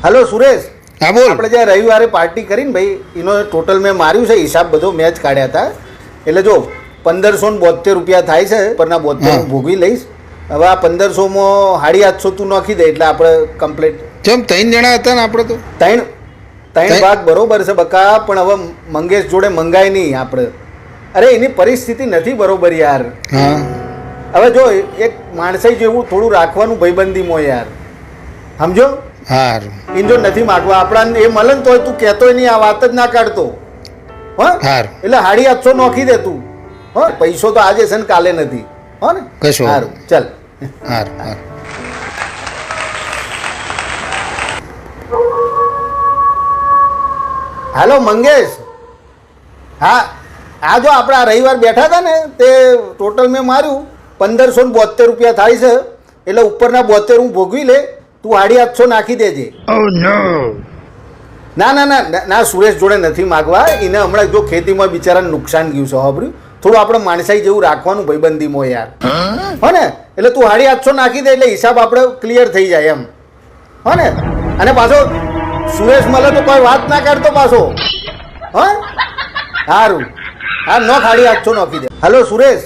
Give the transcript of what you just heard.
Hello Suresh, હા બોલ. આપણે જે રવિવારે પાર્ટી કરીને ભાઈ એનો ટોટલ મેં માર્યું છે હિસાબ બધો મેચ કાઢ્યા હતા. એટલે જો 1572 રૂપિયા થાય છે પરના 72 હું ભોગવી લઈશ. હવે આ 1500માં 850 તું નાખી દે એટલે આપણે કમ્પ્લીટ. ચમ 3 જણા હતા ને આપણે તો. ત્રણ ભાગ બરોબર છે બકા, પણ હવે મંગેશ જોડે મંગાય નહીં આપણે. અરે એની પરિસ્થિતિ નથી બરોબર યાર. હા હવે જો એક માણસાઈ જેવું થોડું રાખવાનું ભાઈબંધીમાં યાર, સમજો. હારું ઇન જો નથી માગવા આપણા એ મળે ને તોય તું કહેતોય નહીં, આ વાત જ ના કાઢતો. હા હારું. એટલે 850 નોખી દે તું. હા, પૈસો તો આજે છે ને કાલે નથી. હો ને કશો સારું ચાલ. હારું હારું. હાલો મંગેશ. હા, આ જો આપણે આ રવિવાર બેઠા હતા ને તે ટોટલ મેં માર્યું 1572 રૂપિયા થાય છે. એટલે ઉપરના 72 હું ભોગવી લે, તું 850 નાખી દેજે. ના ના ના ના સુરેશ જોડે નથી માગવા. એને હમણાં જો ખેતીમાં બિચારાને નુકસાન ગયું છે હોબર્યું. થોડું આપણે માણસાઈ જેવું રાખવાનું ભાઈબંધીમાં યાર. હો ને એટલે તું 850 નાખી દે એટલે હિસાબ આપણે ક્લિયર થઈ જાય એમ. હો ને, અને પાછો સુરેશ મળે તો કોઈ વાત ના કરતો પાછો. હા સારું, હા નો 850 નાખી દે. હલો સુરેશ,